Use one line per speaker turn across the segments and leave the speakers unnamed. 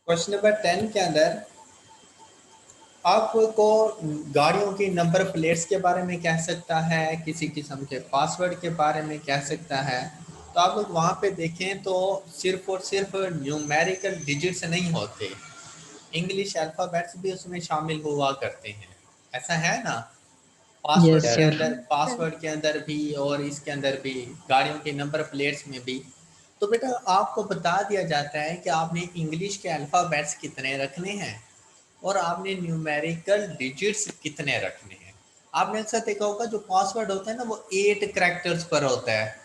Question number 10 के अंदर आपको गाड़ियों की नंबर प्लेट्स के बारे में कह सकता है, किसी किस्म के पासवर्ड के बारे में कह सकता है। तो आप लोग वहाँ पे देखें तो सिर्फ और सिर्फ न्यूमेरिकल डिजिट्स नहीं होते, इंग्लिश अल्फ़ाबेट्स भी उसमें शामिल हुआ करते हैं। ऐसा है ना?
Yes sir.
पासवर्ड के अंदर भी और इसके अंदर भी, गाड़ियों के नंबर प्लेट्स में भी। तो बेटा आपको बता दिया जाता है कि आपने इंग्लिश के अल्फ़ाबेट्स कितने रखने हैं और आपने न्यूमेरिकल डिजिट्स कितने रखने हैं। आपने अक्सर देखा होगा जो पासवर्ड होता है ना वो 8 कैरेक्टर्स पर होता है।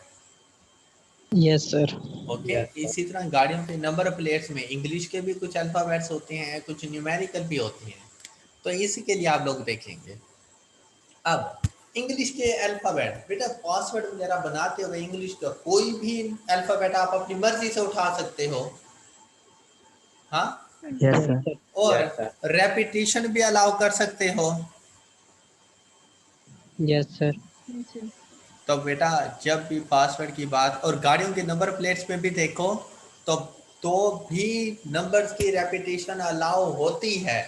Yes sir.
ओके, इसी तरह गाड़ियों के नंबर प्लेट्स में इंग्लिश के भी कुछ अल्फ़ाबेट्स होते हैं, कुछ न्यूमेरिकल भी होती हैं। तो इसी के लिए आप लोग देखेंगे। अब इंग्लिश के अल्फ़ाबेट, बेटा पासवर्ड वगैरह बनाते हुए इंग्लिश का कोई भी अल्फ़ाबेट आप अपनी मर्जी से उठा सकते हो। हाँ,
यस सर।
और रेपिटेशन भी अलाउ कर सकते हो।
Yes sir.
तो बेटा जब भी पासवर्ड की बात और गाड़ियों के नंबर प्लेट्स पे भी देखो तो तो भी नंबर्स की रेपिटेशन अलाउ होती है।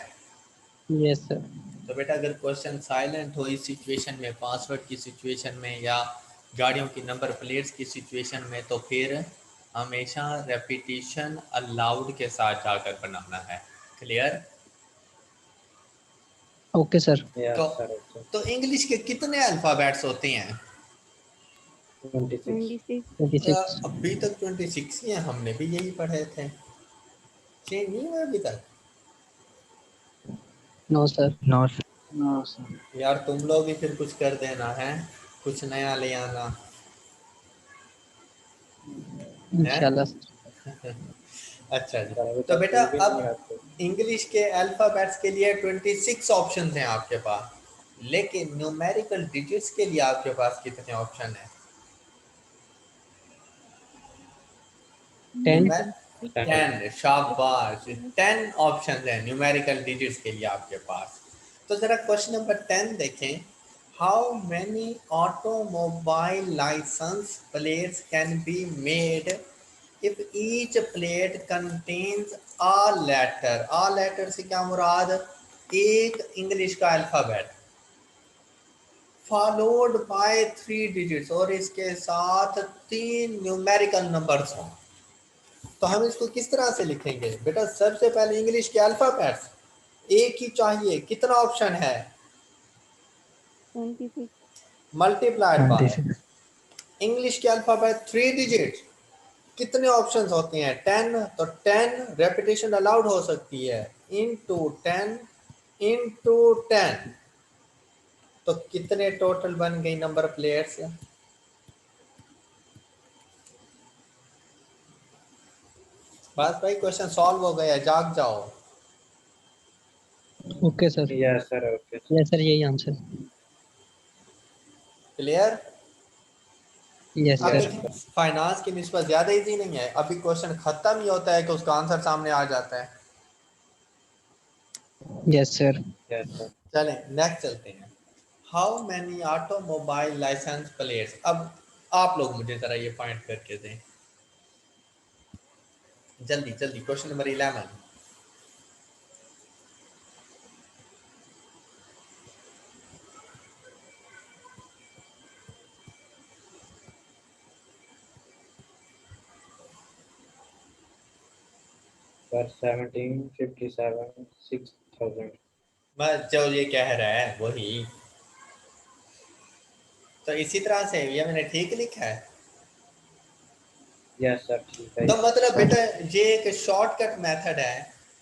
Yes sir.
तो बेटा अगर क्वेश्चन साइलेंट हो इस सिचुएशन में, पासवर्ड की सिचुएशन में या गाड़ियों की नंबर प्लेट्स की सिचुएशन में, तो फिर हमेशा रेपिटेशन अलाउड के साथ जाकर बनाना है। क्लियर?
Okay sir.
तो इंग्लिश के कितने अल्फ़ाबेट्स होते हैं?
26।
अभी तक 26 ही हैं, हमने भी यही पढ़े थे। चेंज नहीं हुआ अभी तक?
No sir.
No sir.
यार तुम लोग ही फिर कुछ कर देना है, कुछ नया ले आना है।
इंशाल्लाह।
अच्छा जी, तो बेटा अब इंग्लिश के अल्फ़ाबेट्स के लिए 26 ऑप्शन हैं आपके पास, लेकिन न्यूमेरिकल डिजिट्स के लिए आपके पास कितने ऑप्शन हैं?
10।
10। शाबाश, 10 ऑप्शन हैं न्यूमेरिकल डिजिट्स के लिए आपके पास। तो जरा क्वेश्चन नंबर 10 देखें। How many automobile licence plates can be made if each plate contains a letter? A letter से क्या मुराद? एक इंग्लिश का अल्फाबेट फॉलोड बाय 3 डिजिट्स और इसके साथ 3 न्यूमेरिकल नंबर्स हों। तो हम इसको किस तरह से लिखेंगे? बेटा सबसे पहले इंग्लिश के अल्फाबेट्स एक ही चाहिए। कितना ऑप्शन है?
26।
Multiplied by
26।
इंग्लिश के अल्फाबेट 3 डिजिट। कितने ऑप्शंस होते हैं? 10। तो 10 रेपिटेशन अलाउड हो सकती है, इनटू 10 इनटू 10। तो कितने टोटल बन गई नंबर प्लेयर्स? बस भाई क्वेश्चन सॉल्व हो गया, जाग जाओ।
Okay sir.
Yes sir. Okay
yes sir, यही आंसर।
क्लियर?
यस
अब
सर।
देखिए फाइनेंस की निस्बत ज़्यादा इजी नहीं है, अभी क्वेश्चन ख़त्म ही होता है कि उसका आंसर सामने आ जाता है।
Yes sir.
सर।
चलें नेक्स्ट चलते हैं। How many automobile licence plates? अब आप लोग मुझे ज़रा ये पॉइंट करके दें जल्दी जल्दी। Question number 11।
सर 1757 6000।
बस जो ये कह रहा है वही। तो इसी तरह से ये मैंने ठीक लिखा है।
यस सर ठीक है।
तो मतलब बेटा ये एक शॉर्टकट मेथड है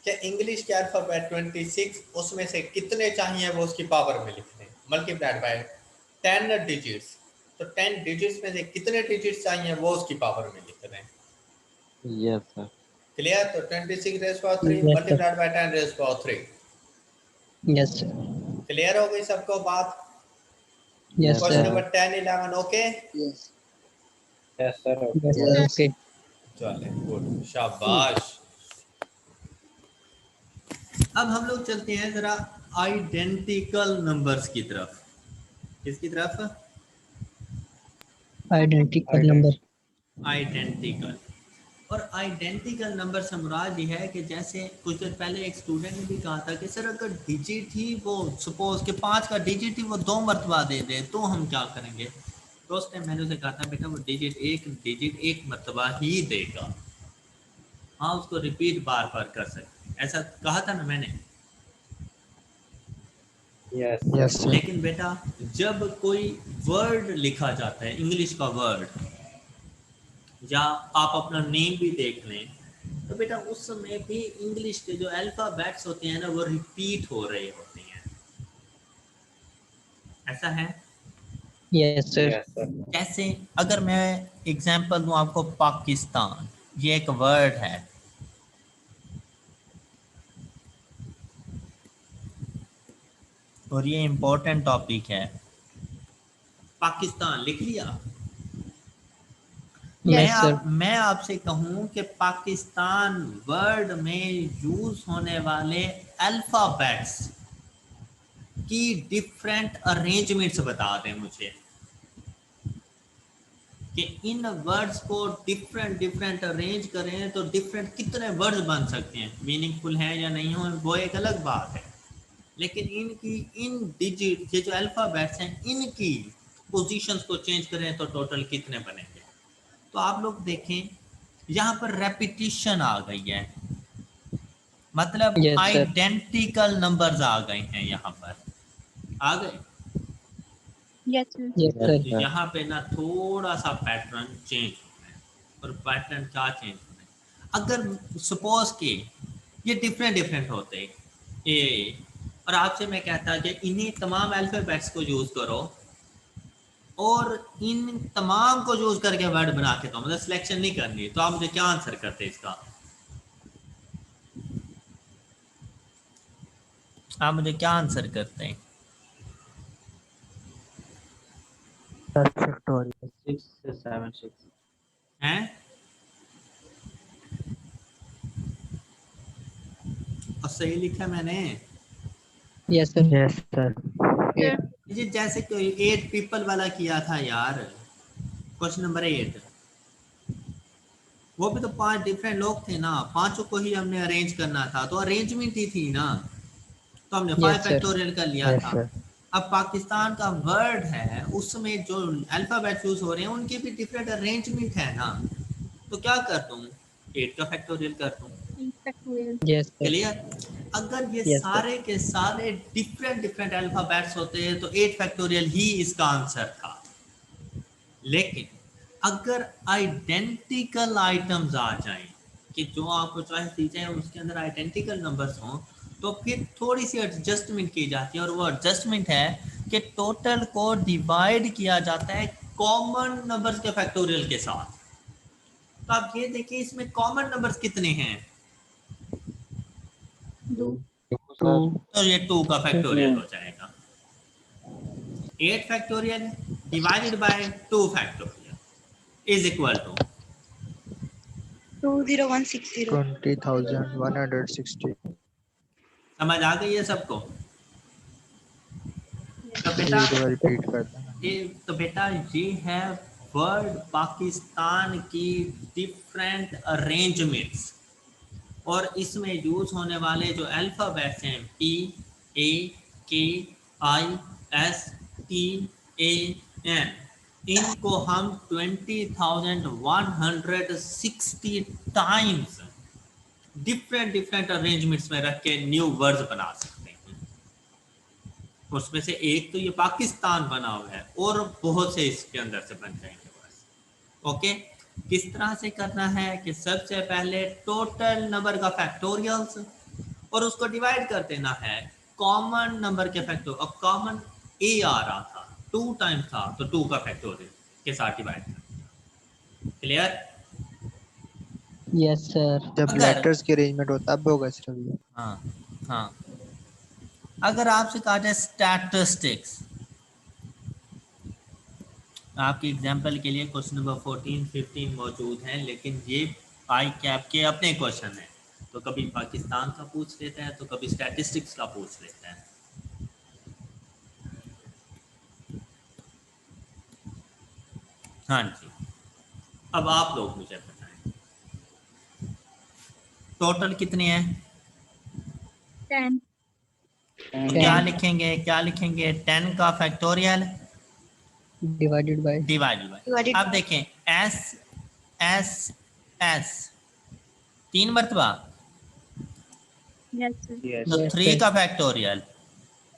कि इंग्लिश के अल्फाबेट 26 उसमें से कितने चाहिए वो उसकी पावर में लिख दें, मल्टीप्लाइड बाय 10 डिजिट्स। तो 10 डिजिट्स में से कितने डिजिट्स चाहिए वो उसकी पावर में लिख दें।
Yes sir.
क्लियर? तो 26 rays power 3
yes sir.
Multiplied by 10 rays power 3।
Yes sir.
Clear हो गई सबको बात?
Yes
yes
question
sir.
Number 10 11 okay.
Yes
sir.
Yes
okay.
Sir. Okay.
चले गुड, शाबाश। अब हम लोग चलते हैं जरा आइडेंटिकल नंबर्स की तरफ। किसकी तरफ?
Identical number.
आइडेंटिकल। और आइडेंटिकल नंबर से मुराद ये है कि जैसे कुछ देर पहले एक स्टूडेंट ने भी कहा था कि सर अगर डिजिट ही वो सपोज के 5 का डिजिट ही वो 2 मरतबा दे दे तो हम क्या करेंगे? तो उस टाइम मैंने उसे कहा था बेटा वो डिजिट एक मरतबा ही देगा, हाँ उसको रिपीट बार बार कर सकते, ऐसा कहा था ना मैंने।
Yes,
Yes,
sir.
sir.
लेकिन बेटा जब कोई वर्ड लिखा जाता है, इंग्लिश का वर्ड, या आप अपना नेम भी देख लें, तो बेटा उस समय भी इंग्लिश के जो अल्फाबेट्स होते हैं ना वो रिपीट हो रहे होते हैं, ऐसा है।
Yes, sir.
Yes, sir.
जैसे अगर मैं एग्जांपल दूं आपको, पाकिस्तान ये एक वर्ड है, और ये इंपॉर्टेंट टॉपिक है। पाकिस्तान लिख लिया।
Yes, sir.
मैं आपसे कहूं कि पाकिस्तान वर्ड में यूज होने वाले अल्फाबेट्स की डिफरेंट अरेंजमेंट्स बता दें मुझे, कि इन वर्ड्स को डिफरेंट डिफरेंट अरेंज करें तो डिफरेंट कितने वर्ड्स बन सकते हैं। मीनिंगफुल है या नहीं हो वो एक अलग बात है, लेकिन इनकी इन डिजिट ये जो अल्फाबेट्स हैं इनकी पोजीशंस को चेंज करें तो टोटल कितने बनेंगे। तो आप लोग देखें यहाँ पर रेपिटिशन आ गई है, मतलब
Yes, sir.
आइडेंटिकल नंबर्स आ गए हैं, यहाँ पर आ गए।
Yes, sir.
Yes,
Yes,
sir.
sir.
यहाँ पे ना थोड़ा सा पैटर्न चेंज होना है, और पैटर्न क्या चेंज होना है, अगर सपोज के ये डिफरेंट डिफरेंट होते ए, और आपसे मैं कहता कि इन्हीं तमाम अल्फाबेट्स को यूज करो और इन तमाम को यूज करके वर्ड बना के, तो मतलब सिलेक्शन नहीं करनी, तो आप मुझे क्या आंसर करते इसका? आप मुझे क्या आंसर करते हैं?
Factorial 6 से 7 6.
हैं? और सही लिखा मैंने?
Yes, sir.
Yes, sir.
Sir.
ये जैसे कोई 8 पीपल वाला किया था यार, क्वेश्चन नंबर 8, वो भी तो 5 डिफरेंट लोग थे ना, पांचों को ही हमने अरेंज करना था, तो अरेंजमेंट ही थी ना, तो हमने 5
Yes, sir.
फैक्टोरियल कर लिया
Yes,
था।
sir.
अब पाकिस्तान का वर्ड है, उसमें जो अल्फाबेट यूज हो रहे हैं उनके भी डिफरेंट अरेंजमेंट है ना, तो क्या कर दूं? 8 का फैक्टोरियल कर दूं।
Factorial.
Yes, sir.
क्लियर? अगर ये
Yes, sir.
सारे के सारे डिफरेंट डिफरेंट अल्फाबेट्स होते हैं तो 8 फैक्टोरियल ही इसका आंसर था। लेकिन अगर आइडेंटिकल आइटम्स आ जाएं, कि जो आपको चॉइस दी जाए उसके अंदर आइडेंटिकल नंबर्स हों, तो फिर थोड़ी सी एडजस्टमेंट की जाती है, और वो एडजस्टमेंट है कि टोटल को डिवाइड किया जाता है कॉमन नंबर्स के फैक्टोरियल के साथ। तो आप ये देखिए इसमें कॉमन नंबर्स कितने हैं,
Do.
2,
Two.
sir.
तो ये 2 का फैक्टोरियल हो जाएगा। 8 factorial divided by 2 factorial is equal to
20160.
20,160.
समझ आ गई है सबको? तो
ये
बेटा
एक बार रिपीट कर देना.
तो बेटा ये है वर्ड पाकिस्तान की डिफरेंट अरेंजमेंट्स, और इसमें यूज होने वाले जो अल्फाबेट्स हैं P A K I S T A N, इनको हम 20,160 टाइम्स डिफरेंट डिफरेंट अरेंजमेंट्स में रख के न्यू वर्ड्स बना सकते हैं। उसमें से एक तो ये पाकिस्तान बना हुआ है, और बहुत से इसके अंदर से बन जाएंगे बस। ओके, किस तरह से करना है कि सबसे पहले टोटल नंबर का फैक्टोरियल्स, और उसको डिवाइड कर देना है कॉमन नंबर के फैक्टोरियल। अब कॉमन ए आ रहा था, 2 टाइम्स था, तो 2 का फैक्टोरियल के साथ डिवाइड कर। क्लियर?
Yes, sir. जब
अगर
लेटर्स की अरेंजमेंट होता तब होगा सिर्फ ये.
हाँ हाँ, अगर आपसे कहा जाए स्टैटिस्टिक्स, आपके एग्जाम्पल के लिए क्वेश्चन नंबर 14 15 मौजूद हैं, लेकिन ये आई कैप के अपने क्वेश्चन हैं, तो कभी पाकिस्तान का पूछ लेता है तो कभी स्टैटिस्टिक्स का पूछ लेता है। हाँ जी, अब आप लोग मुझे बताएं टोटल कितने हैं?
10.
तो क्या लिखेंगे 10 का factorial
divided by
divided by.
Divided
अब
by.
देखें एस एस एस 3 मरतबा,
Yes, sir.
Yes.
तो
Yes,
3
sir.
का फैक्टोरियल।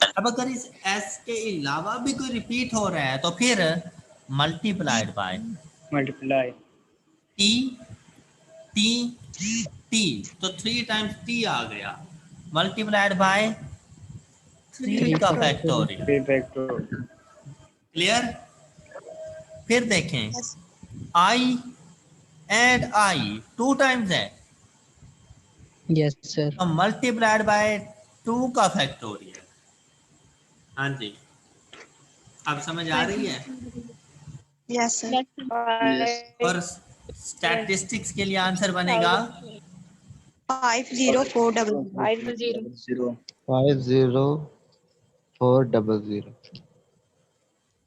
अब अगर इस एस के अलावा भी कोई रिपीट हो रहा है तो फिर multiplied by
Multiply.
T T T, तो 3 टाइम्स टी आ गया, मल्टीप्लाइड बाय 3 का फैक्टोरियल।
3 factor.
क्लियर? फिर देखें
Yes.
I and I 2 times है,
यस सर।
तो मल्टीप्लाइड बाय 2 का फैक्टोरियल। हाँ जी, अब समझ आ रही है?
Yes, sir.
और स्टैटिस्टिक्स के लिए आंसर बनेगा
50400.
0.
50400।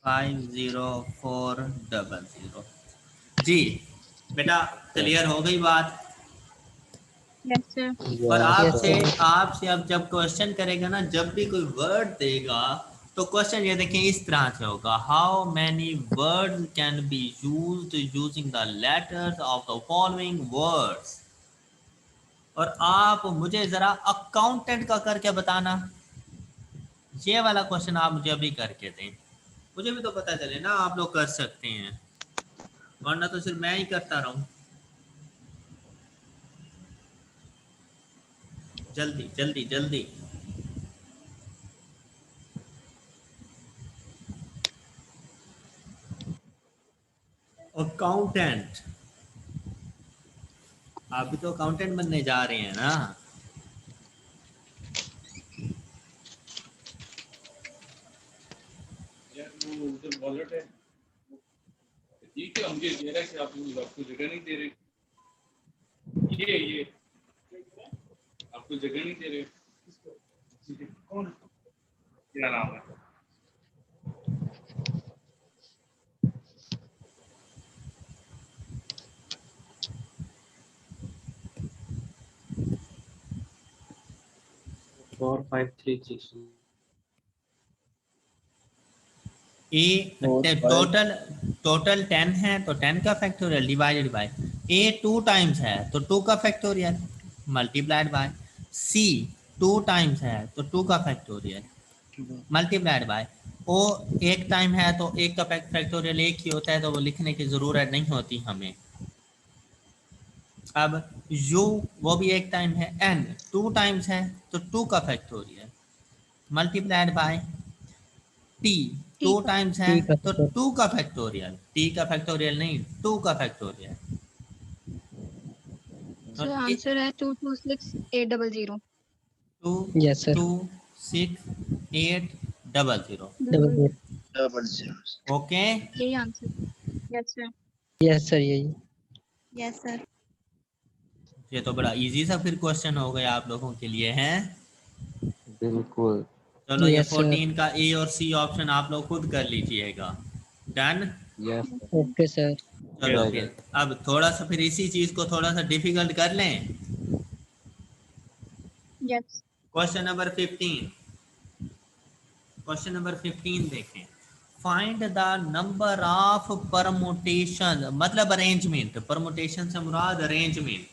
50400। जी बेटा, क्लियर हो गई बात?
Yes, sir.
और
यस सर।
आपसे अब जब क्वेश्चन करेगा ना, जब भी कोई वर्ड देगा तो क्वेश्चन ये देखें इस तरह से होगा, how many words can be used using the letters of the following words. और आप मुझे जरा अकाउंटेंट का करके बताना, ये वाला क्वेश्चन आप मुझे अभी करके दें, मुझे भी तो पता चले ना आप लोग कर सकते हैं, वरना तो सिर्फ मैं ही करता रहूं। जल्दी जल्दी जल्दी। अकाउंटेंट, आप भी तो अकाउंटेंट बनने जा रहे हैं ना?
उधर वॉलेट है, ठीक है, हम ये दे रहे हैं कि आपको जगह नहीं दे रहे, ये आपको जगह नहीं दे रहे। कौन, क्या नाम है?
Four, five, three, six.
A total 10 है तो 10 का factorial divided by A 2 times है तो 2 का factorial multiplied by C 2 times है तो 2 का factorial multiplied by O 1 time है तो 1 का फैक्टोरियल 1 ही होता है, तो वो लिखने की ज़रूरत नहीं होती हमें। अब u वो भी 1 टाइम है, n 2 टाइम्स है तो 2 का factorial multiplied bye t 2 times है तो 2 का फैक्टोरियल, t का फैक्टोरियल नहीं 2 का फैक्टोरियल।
So answer है 226800.
2
यस सर।
2 6 8 0 0। ओके,
यही answer. Yes, sir.
Yes sir यही।
Yes, sir.
ये तो बड़ा इजी सा फिर क्वेश्चन हो गया आप लोगों के लिए है।
बिल्कुल।
चलो ये
यस सर।
14 का ए और सी ऑप्शन आप लोग खुद कर लीजिएगा। डन।
Yes okay sir.
चलो फिर अब थोड़ा सा फिर इसी चीज को थोड़ा सा डिफिकल्ट कर लें।
Yes.
क्वेश्चन नंबर 15 देखें, find the number of permutation, मतलब अरेंजमेंट, परमुटेशन से मुराद अरेंजमेंट,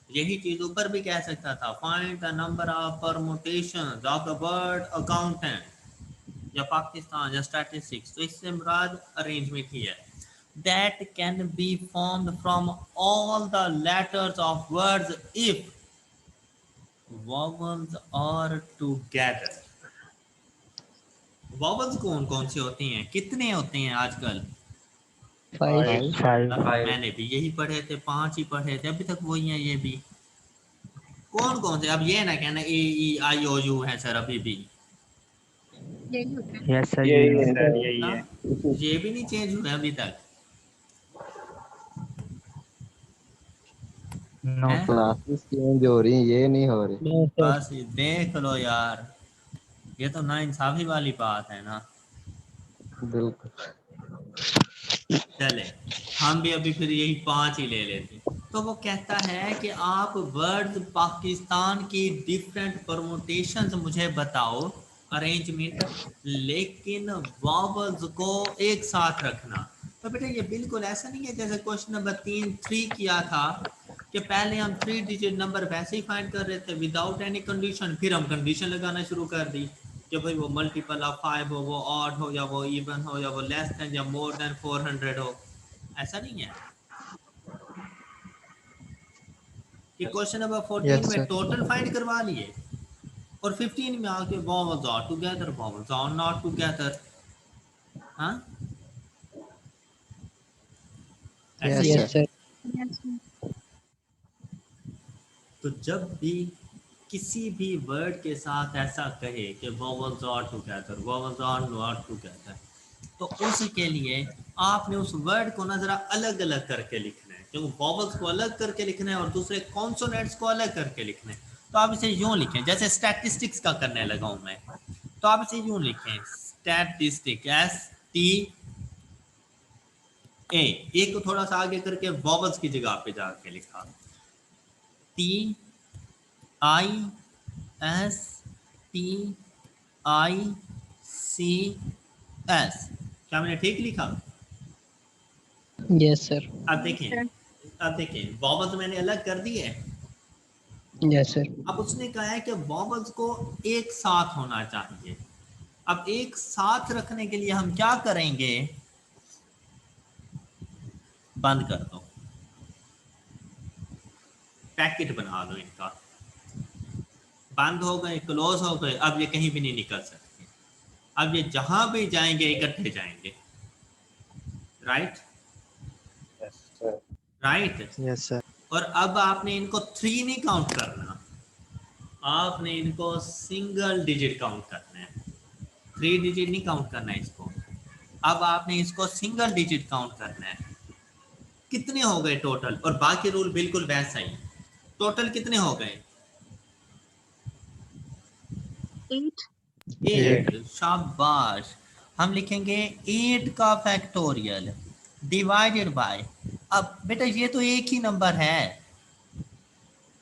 यही चीज ऊपर भी कह सकता था, find the number of permutation of the word accountant या पाकिस्तान या स्टैटिस्टिक्स, तो इससे मुराद अरेंजमेंट ही है। That can be formed from all the letters of words if vowels are together। vowels कौन कौन से होते हैं, कितने होते हैं आजकल?
5।
मैंने भी यही पढ़े थे, 5 ही पढ़े थे, अभी तक वही हैं ये भी। कौन कौन से? अब ये ना कहना ए ई आई ओ यू है सर, अभी भी
यही होता है।
यस सर
यही है सर, यही
ना,
है।
ये भी नहीं चेंज हुए अभी तक।
नो क्लासेस चेंज हो रही हैं, ये नहीं हो रही।
बस ये देख लो यार, ये तो ना इंसाफी वाली बात है ना।
बिल्कुल।
चले हम भी अभी फिर यही 5 ही ले लेते। तो वो कहता है कि आप वर्ड पाकिस्तान की डिफरेंट परमुटेशंस मुझे बताओ अरेंजमेंट, लेकिन वॉवल्स को एक साथ रखना। तो बेटा ये बिल्कुल ऐसा नहीं है जैसे क्वेश्चन नंबर 3 किया था कि पहले हम 3 डिजिट नंबर वैसे ही फाइंड कर रहे थे विदाउट एनी कंडीशन, फिर हम कंडीशन लगाना शुरू कर दी कि भाई वो मल्टीपल ऑफ 5 हो, वो ऑड हो, या वो इवन हो, या वो लेस देन या मोर देन 400 हो। ऐसा नहीं है कि क्वेश्चन नंबर 14
यस
में
सर।
टोटल फाइंड करवा लिए और 15 में आके vowels are together, vowels are not together. हाँ ऐसा ही
यस
है।
सर।
Yes, sir.
तो जब भी किसी भी वर्ड के साथ ऐसा कहे कि vowels are together, vowels are not together, तो उसके लिए आपने उस वर्ड को ना जरा अलग अलग करके लिखना है, क्योंकि वॉवल्स को अलग करके लिखना है और दूसरे कॉन्सोनेंट्स को अलग करके लिखना है। तो आप इसे यूं लिखें, जैसे स्टैटिस्टिक्स का करने लगा हूं मैं, तो आप इसे यूं लिखें, स्टैटिस्टिक, STA, एक को थोड़ा सा आगे करके वॉवल्स की जगह पे जाके लिखा, TISTICS, क्या मैंने ठीक लिखा?
Yes sir.
अब देखें, अब देखें वॉवल्स मैंने अलग कर दिए।
Yes sir.
अब उसने कहा है कि वॉवल्स को एक साथ होना चाहिए। अब एक साथ रखने के लिए हम क्या करेंगे? बंद कर दो, पैकेट बना दो इनका, बंद हो गए, क्लोज हो गए, अब ये कहीं भी नहीं निकल सकते, अब ये जहां भी जाएंगे इकट्ठे जाएंगे। Right right.
Yes sir.
और अब आपने इनको 3 नहीं काउंट करना, आपने इनको सिंगल डिजिट काउंट करना है, 3 डिजिट नहीं काउंट करना है इसको। अब आपने इसको सिंगल डिजिट काउंट करना है। कितने हो गए टोटल? और बाकी रूल बिल्कुल वैसा ही। टोटल कितने हो गए?
8.
8। शाबाश। हम लिखेंगे 8 का फैक्टोरियल डिवाइडेड बाय, अब बेटा ये तो एक ही नंबर है,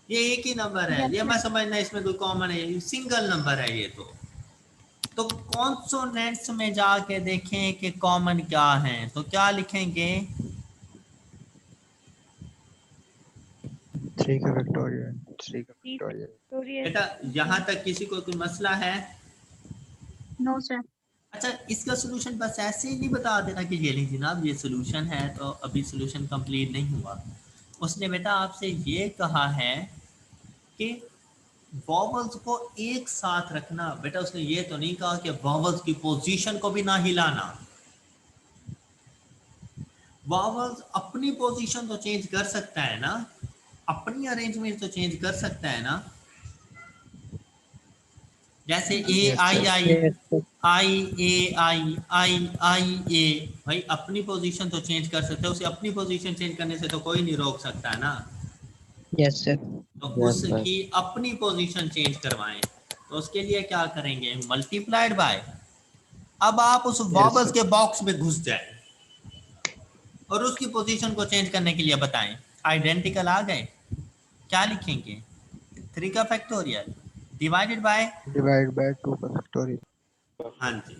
ये एक ही नंबर है,
Yes,
ये
sir.
मैं समझना इसमें कोई कॉमन है, सिंगल नंबर है ये तो कॉन्सोनेंट्स में जाके देखें कि कॉमन क्या है, तो क्या लिखेंगे?
3 का फैक्टोरियल। 3 का फैक्टोरियल।
बेटा यहाँ तक किसी को कोई मसला है?
No, sir.
अच्छा, इसका सोल्यूशन बस ऐसे ही नहीं बता देना कि ये लीजिए जनाब ये सोल्यूशन है, तो अभी सोल्यूशन कंप्लीट नहीं हुआ। उसने बेटा आपसे ये कहा है कि वॉवल्स को एक साथ रखना। बेटा उसने ये तो नहीं कहा कि वॉवल्स की पोजीशन को भी ना हिलाना। वॉवल्स अपनी पोजीशन तो चेंज कर सकता है ना, अपनी अरेंजमेंट तो चेंज कर सकता है ना, जैसे ए आई आई, आई ए आई, आई ए, भाई अपनी पोजीशन तो चेंज कर सकते हैं, उसे अपनी पोजीशन चेंज करने से तो कोई नहीं रोक सकता है ना।
Yes sir.
तो उसकी अपनी पोजीशन चेंज करवाएं, तो उसके लिए क्या करेंगे? मल्टीप्लाइड बाय, अब आप उस वॉवल्स के बॉक्स में घुस जाए और उसकी पोजीशन को चेंज करने के लिए बताएं। आइडेंटिकल आ गए, क्या लिखेंगे? 3 का factorial divided bye,
divide by 2 का फैक्टोरियल।
हाँ जी,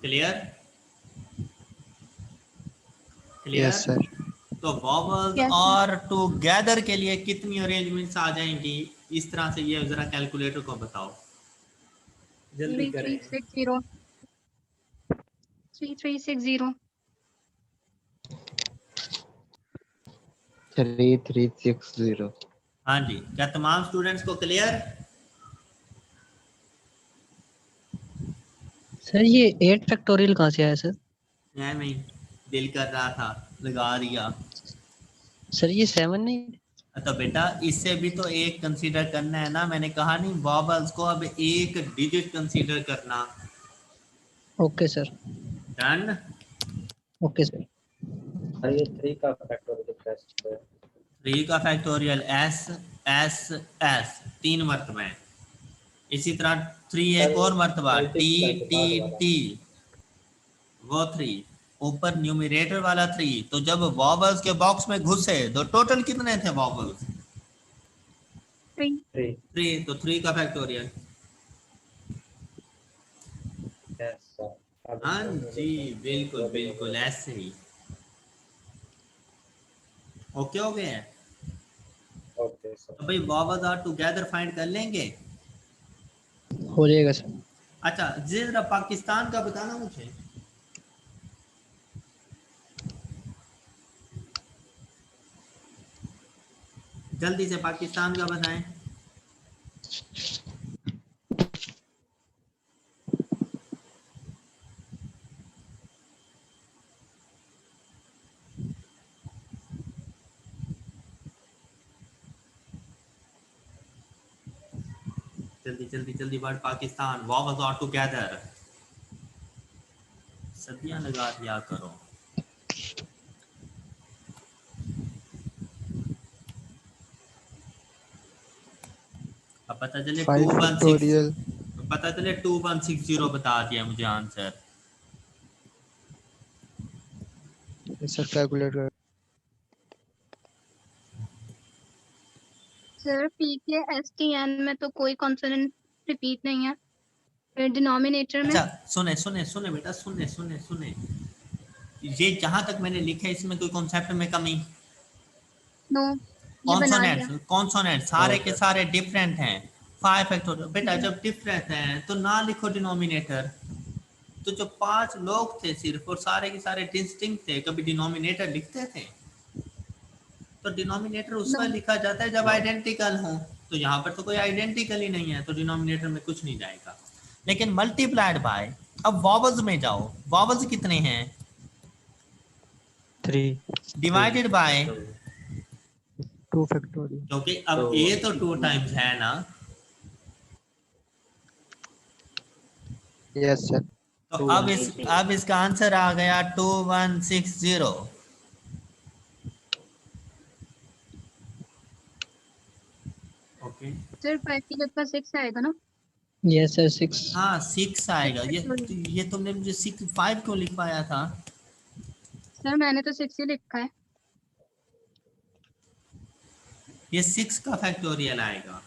क्लियर क्लियर।
Yes sir.
तो वॉवल्स
Yes, sir.
और टुगेदर के लिए कितनी अरेंजमेंट्स आ जाएंगी इस तरह से? ये जरा कैलकुलेटर को बताओ, जल्दी करें।
3360. 3360.
3360।
हाँ जी, क्या तमाम स्टूडेंट्स को क्लियर?
सर ये 8 फैक्टोरियल कहाँ से आया सर?
नहीं, दिल कर रहा था लगा दिया।
सर ये 7 नहीं?
तो बेटा इससे भी तो एक कंसीडर करना है ना, मैंने कहा नहीं वॉवल्स को अब एक डिजिट कंसीडर करना।
Okay sir.
Done.
Okay sir.
ये 3 का फैक्टोरियल
3 का फैक्टोरियल एस एस एस 3 मरतबा है, इसी तरह 3 एक और मरतबा, टी टी टी वो 3, ऊपर न्यूमरेटर वाला 3, तो जब वॉवल्स के बॉक्स में घुसे तो टोटल कितने थे वॉवल्स?
3.
3.
3, तो 3 का फैक्टोरियल।
Yes, sir.
हाँ जी, बिल्कुल बिल्कुल ऐसे ही। ओके हो गए हैं?
Okay, sir.
तो भाई वॉवल्स आर टुगेदर फाइंड कर लेंगे।
हो जाएगा सर।
अच्छा जरा पाकिस्तान का बताना मुझे। जल्दी से पाकिस्तान का बताएं। जल्दी जल्दी जल्दी word Pakistan, vowels are together. सदियां लगा दिया करो। अब पता चले
5 फैक्टोरियल।
पता चले 2160 बता दिया मुझे आंसर।
सर कैलकुलेट कर।
सर पी के एस टी एन में तो कोई कॉन्सोनेंट रिपीट नहीं है, फिर डिनोमिनेटर में।
अच्छा सुने सुने सुने बेटा, सुने सुने सुने, ये जहां तक मैंने लिखा है इसमें कोई कॉन्सेप्ट में कमी?
नो, ये बना लिया।
कॉन्सोनेंट सारे के सारे डिफरेंट हैं। 5 फैक्टोरियल बेटा जब डिफरेंट हैं तो ना लिखो डिनोमिनेटर। तो जो 5 लोग थे सिर्फ और सारे के सारे डिस्टिंक्ट थे, कभी डिनोमिनेटर लिखते थे? तो डिनोमिनेटर उस
नो,
पर लिखा जाता है जब आइडेंटिकल हो। तो यहाँ पर तो कोई आइडेंटिकल ही नहीं है, तो डिनोमिनेटर में कुछ नहीं जाएगा। लेकिन मल्टीप्लाइड बाय, अब वॉवल्स में जाओ, वॉवल्स कितने हैं?
3
डिवाइडेड बाय,
2 फैक्टोरियल।
क्योंकि अब ए तो 2 टाइम्स है ना।
Yes sir.
तो अब इसका आंसर आ गया 2160। ओके
सर 5 की जगह 6 आएगा ना।
Yes sir 6।
हाँ 6 आएगा। ये तुमने मुझे 5 क्यों लिखवाया था?
सर मैंने तो 6 ही लिखा है।
ये 6 का फैक्टोरियल आएगा,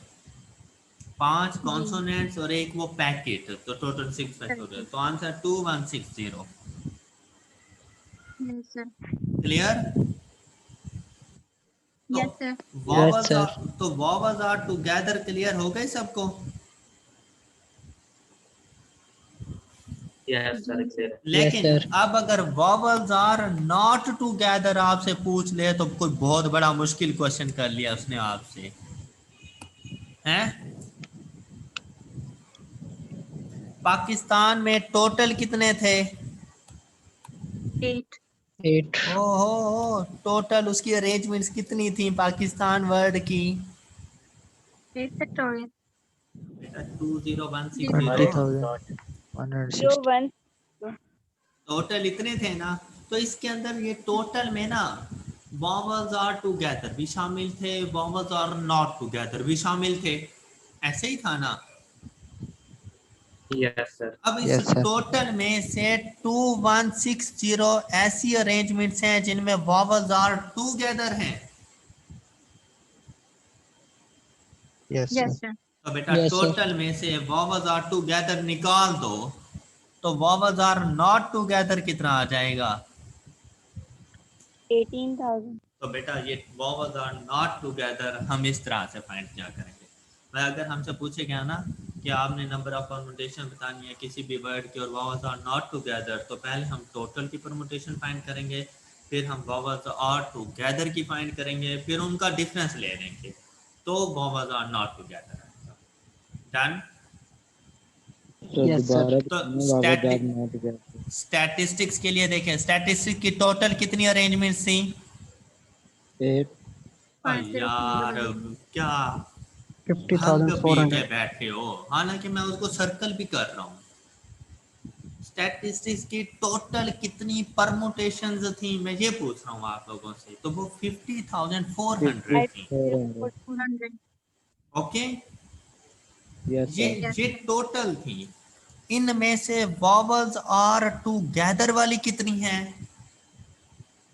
5 कॉन्सोनेंट्स और एक वो पैकेट, तो टोटल 6 फैक्टोरियल। तो answer 2160।
Yes sir.
Clear?
Yes sir.
तो वॉवल्स आर टुगेदर क्लियर हो गए सबको?
Yes, sir. Clear.
लेकिन
Yes, sir.
अब अगर वॉवल्स आर नॉट टुगेदर आपसे पूछ ले तो कोई बहुत बड़ा मुश्किल क्वेश्चन कर लिया उसने आपसे, हैं? पाकिस्तान में टोटल कितने थे?
8.
8।
ओहो, टोटल उसकी अरेंजमेंट्स कितनी थी पाकिस्तान वर्ड की?
8 फैक्टोरियल।
बेटा 20160
20,160।
टोटल इतने थे ना। तो इसके अंदर ये टोटल में ना वॉवल्स आर टुगेदर भी शामिल थे, वॉवल्स आर नॉट टुगेदर भी शामिल थे, ऐसे ही था ना।
Yes, sir.
अब इस
Yes, sir.
टोटल में से 2160 ऐसी अरेंजमेंट्स हैं जिनमें वॉवल्स आर टुगेदर हैं।
Yes
yes
sir.
सर।
तो बेटा
Yes, sir.
टोटल में से वॉवल्स आर टुगेदर निकाल दो, तो वॉवल्स आर नॉट टुगेदर कितना आ जाएगा?
18,000।
तो बेटा ये वॉवल्स आर नॉट टुगेदर हम इस तरह से फाइंड किया करेंगे। भाई अगर हमसे पूछे गया ना कि आपने नंबर ऑफ परमुटेशन बतानी है किसी भी वर्ड की और वॉवल्स आर नॉट टुगेदर, तो पहले हम टोटल की परमुटेशन फाइंड करेंगे, फिर हम वॉवल्स आर टुगेदर की फाइंड करेंगे, फिर उनका डिफरेंस ले लेंगे, तो वॉवल्स आर नॉट टुगेदर आएगा। डन?
Yes, sir.
तो स्टैटिस्टिक्स के लिए देखें, स्टैटिस्टिक्स की टोटल कितनी अरेंजमेंट्स थी?
8।
यार क्या
50,400।
बैठे हो, हालांकि मैं उसको सर्कल भी कर रहा हूँ। स्टैटिस्टिक्स की टोटल कितनी परमुटेशंस थी मैं ये पूछ रहा हूँ आप लोगों से, तो वो 50,400 थी।
400।
ओके,
यस
ये टोटल थी। इनमें से वॉवल्स आर टुगेदर वाली कितनी हैं?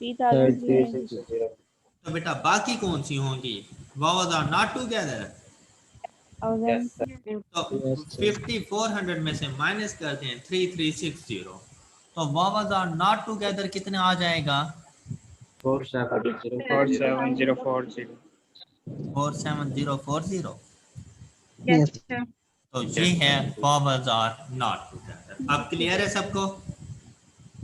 360.
तो बेटा बाकी कौन सी होंगी? Vowels are not together.
Yes, sir.
तो 5400 में से माइनस करते हैं 3360, तो वावज आर नॉट टुगेदर कितने आ जाएगा?
47040.
47040।
Yes.
तो ये है वावज आर नॉट टुगेदर। अब क्लियर है सबको?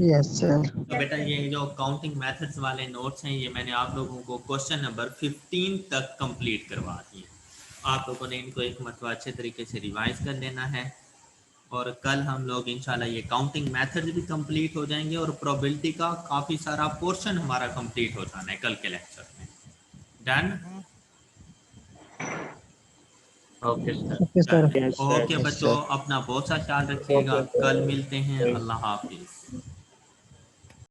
Yes, sir.
तो बेटा ये जो काउंटिंग मेथड्स वाले नोट्स हैं ये मैंने आप लोगों को क्वेश्चन नंबर 15 तक कंप्लीट करवा दिए। आप लोगों ने इनको एक मरतबा अच्छे तरीके से रिवाइज कर लेना है, और कल हम लोग इंशाल्लाह ये काउंटिंग मेथड्स भी कंप्लीट हो जाएंगे और प्रोबेबिलिटी का काफ़ी सारा पोर्शन हमारा कंप्लीट हो जाना है कल के लेक्चर में। Done?
Okay, sir.
Okay, sir.
Yes, sir.
Okay बच्चों, अपना बहुत सा ख्याल रखिएगा। कल मिलते हैं। अल्लाह हाफिज़।